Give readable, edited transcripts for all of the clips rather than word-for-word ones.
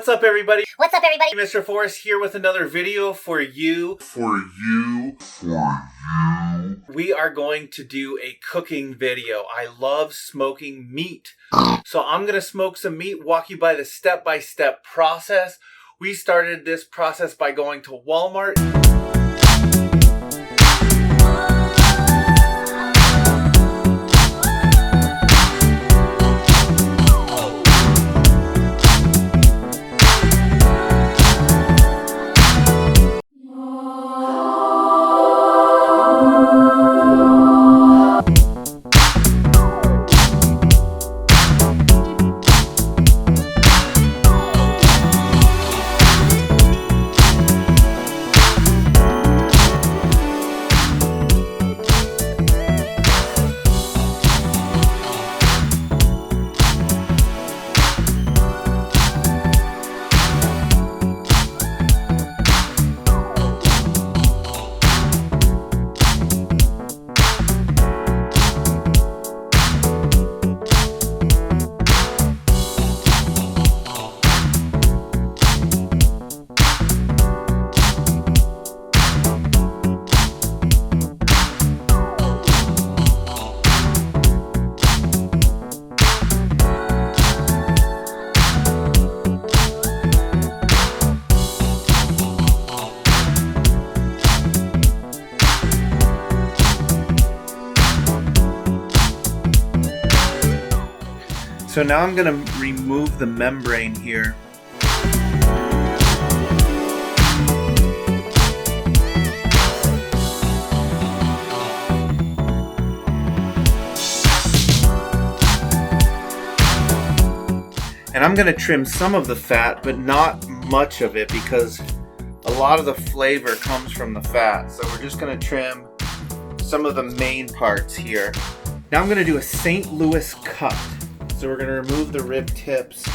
What's up, everybody? What's up, everybody? Mr. Forrest here with another video for you. We are going to do a cooking video. I love smoking meat. So I'm going to smoke some meat, walk you by the step-by-step process. We started this process by going to Walmart. So now I'm going to remove the membrane here. And I'm going to trim some of the fat, but not much of it because a lot of the flavor comes from the fat. So we're just going to trim some of the main parts here. Now I'm going to do a St. Louis cut. So we're going to remove the rib tips.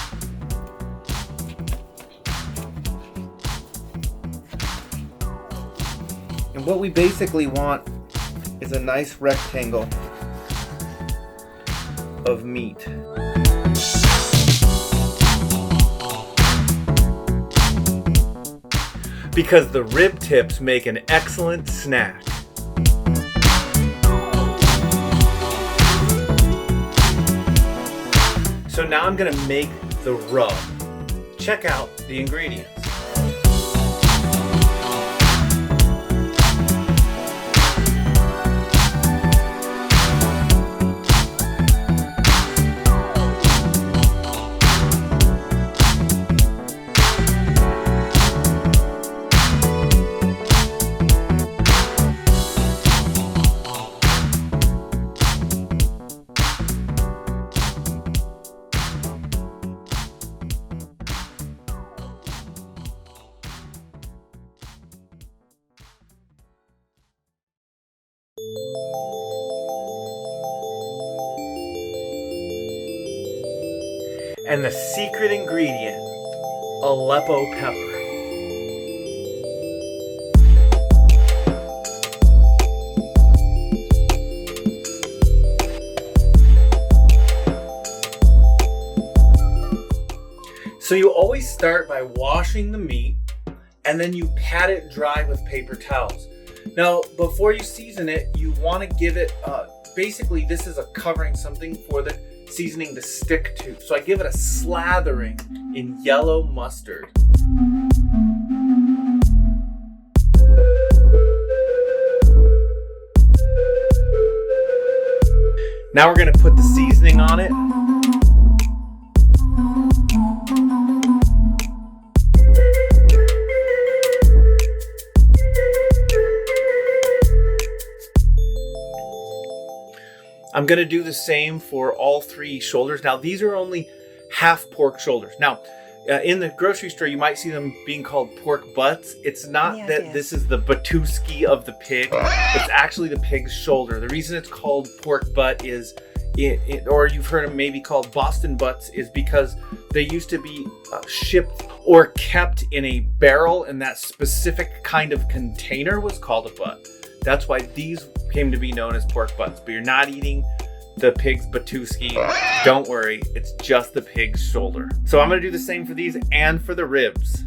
And what we basically want is a nice rectangle of meat. Because the rib tips make an excellent snack. So now I'm going to make the rub. Check out the ingredients. And the secret ingredient, Aleppo pepper. So you always start by washing the meat and then you pat it dry with paper towels. Now, before you season it, you want to give it, basically this is a covering, something for the seasoning to stick to. So I give it a slathering in yellow mustard. Now we're going to put the seasoning on it. I'm going to do the same for all three shoulders. Now, these are only half pork shoulders. Now, in the grocery store, you might see them being called pork butts. It's not this is the batuski of the pig. It's actually the pig's shoulder. The reason it's called pork butt is, or you've heard them maybe called Boston butts, is because they used to be shipped or kept in a barrel, and that specific kind of container was called a butt. That's why these came to be known as pork butts. But you're not eating the pig's Batuski. Don't worry, it's just the pig's shoulder. So I'm gonna do the same for these and for the ribs.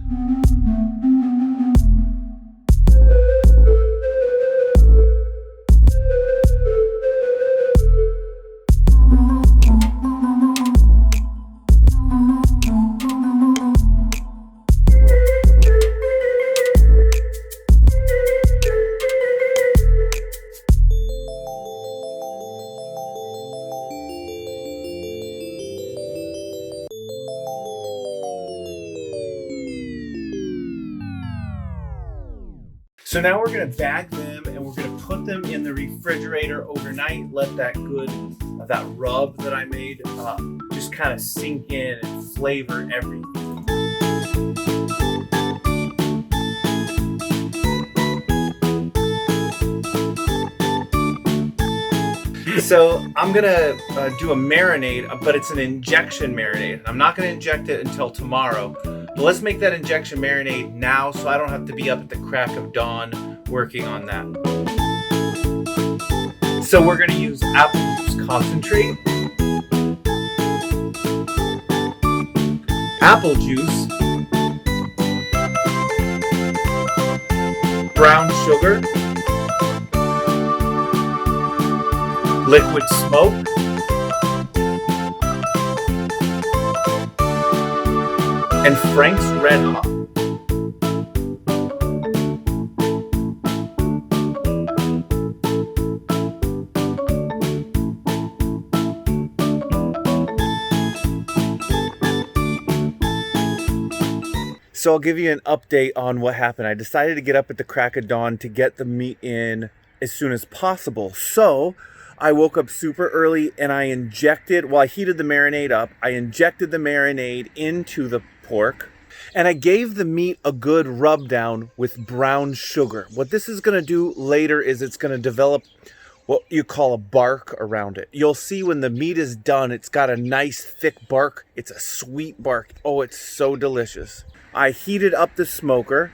So now we're gonna bag them and we're gonna put them in the refrigerator overnight. Let that rub that I made just kind of sink in and flavor everything. So I'm gonna do a marinade, but it's an injection marinade. I'm not gonna inject it until tomorrow. But let's make that injection marinade now so I don't have to be up at the crack of dawn working on that. So we're gonna use apple juice concentrate, apple juice, brown sugar, liquid smoke, and Frank's Red Hot. So I'll give you an update on what happened. I decided to get up at the crack of dawn to get the meat in as soon as possible. So I woke up super early and I heated the marinade up. I injected the marinade into the pork and I gave the meat a good rub down with brown sugar. What this is going to do later is it's going to develop what you call a bark around it. You'll see when the meat is done, it's got a nice thick bark. It's a sweet bark. Oh, it's so delicious. I heated up the smoker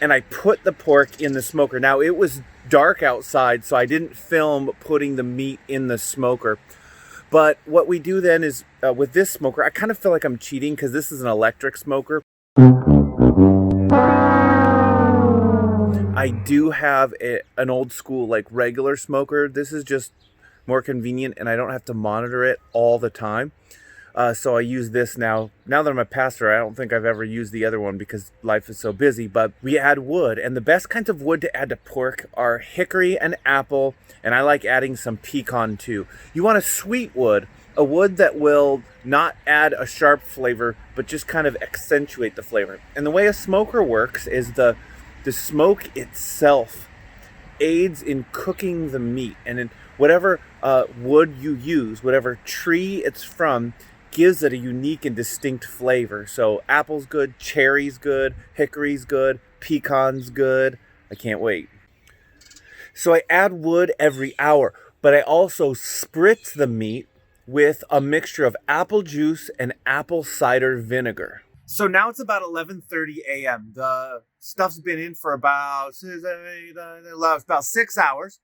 and I put the pork in the smoker. Now it was dark outside, so I didn't film putting the meat in the smoker. But what we do then is with this smoker, I kind of feel like I'm cheating because this is an electric smoker. I do have an old school like regular smoker. This is just more convenient and I don't have to monitor it all the time. So I use this now. Now that I'm a pastor, I don't think I've ever used the other one because life is so busy, but we add wood. And the best kinds of wood to add to pork are hickory and apple, and I like adding some pecan too. You want a sweet wood, a wood that will not add a sharp flavor, but just kind of accentuate the flavor. And the way a smoker works is the smoke itself aids in cooking the meat. And in whatever wood you use, whatever tree it's from, gives it a unique and distinct flavor. So apple's good, cherry's good, hickory's good, pecan's good. I can't wait. So I add wood every hour, but I also spritz the meat with a mixture of apple juice and apple cider vinegar. So now it's about 11:30 a.m. The stuff's been in for about 6 hours.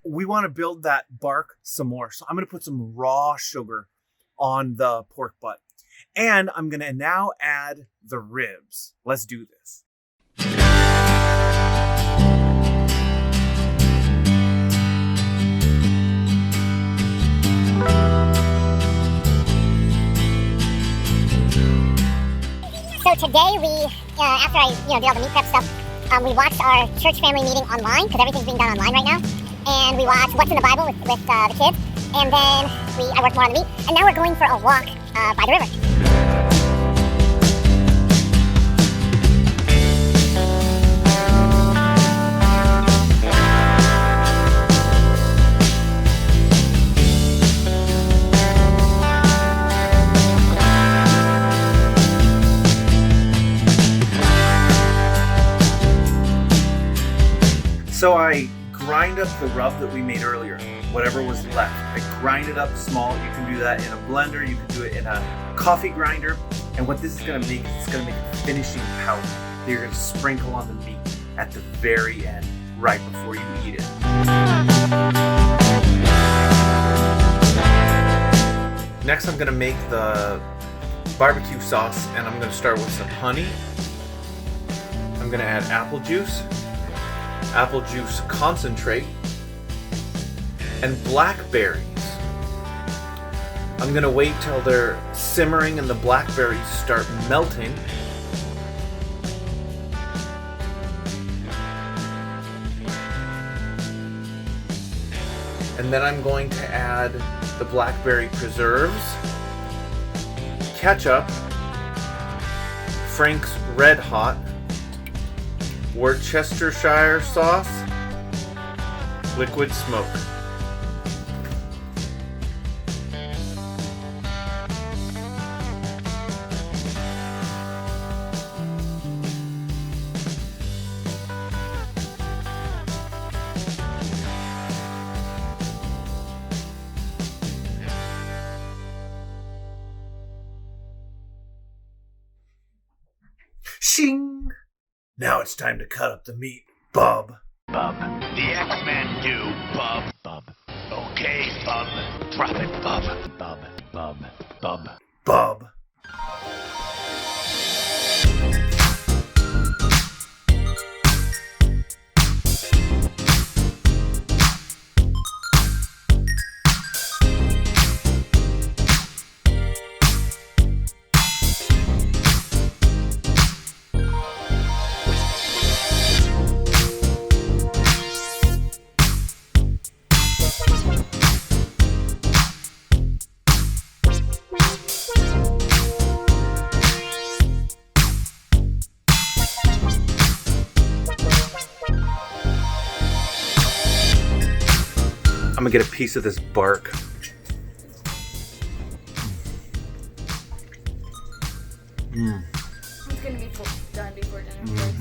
We want to build that bark some more. So I'm going to put some raw sugar on the pork butt. And I'm going to now add the ribs. Let's do this. So today we, after I did all the meat prep stuff, we watched our church family meeting online because everything's being done online right now. And we watched What's in the Bible with the kids. And then I worked more on the meat. And now we're going for a walk by the river. So I grind up the rub that we made earlier, whatever was left. I grind it up small. You can do that in a blender. You can do it in a coffee grinder. And what this is going to make, it's going to make a finishing powder that you're going to sprinkle on the meat at the very end, right before you eat it. Next, I'm gonna make the barbecue sauce, and I'm gonna start with some honey. I'm gonna add apple juice concentrate, and blackberries. I'm gonna wait till they're simmering and the blackberries start melting. And then I'm going to add the blackberry preserves, ketchup, Frank's Red Hot, Worcestershire sauce, liquid smoke. Shing! Now it's time to cut up the meat, Bub. Bub. The X-Men do, Bub. Bub. Okay, Bub. Drop it, Bub. Bub. Bub. Bub. Bub. I'm gonna get a piece of this bark. It's gonna be done before dinner.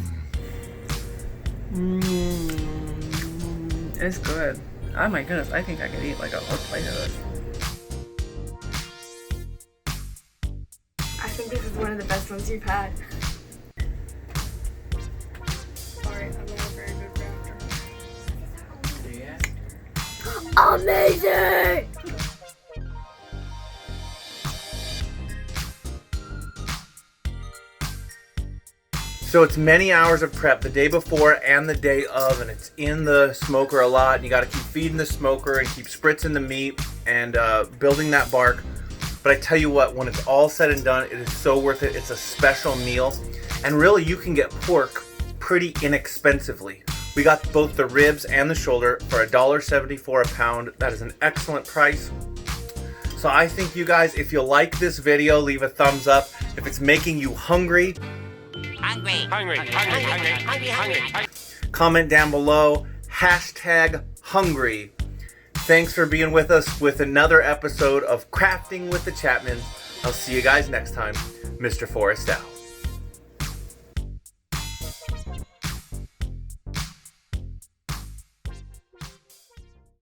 It's good. Oh my goodness, I think I could eat like a whole plate of this. I think this is one of the best ones you've had. Sorry, I'm not a very good crafter. Amazing! So it's many hours of prep the day before and the day of, and it's in the smoker a lot, and you got to keep feeding the smoker and keep spritzing the meat and building that bark. But I tell you what, when it's all said and done, it is so worth it. It's a special meal, and really you can get pork pretty inexpensively. We got both the ribs and the shoulder for $1.74 a pound. That is an excellent price. So I think you guys, if you like this video, leave a thumbs up. If it's making you hungry, comment down below, #hungry. Thanks for being with us with another episode of Crafting with the Chapmans. I'll see you guys next time. Mr. Forrest out.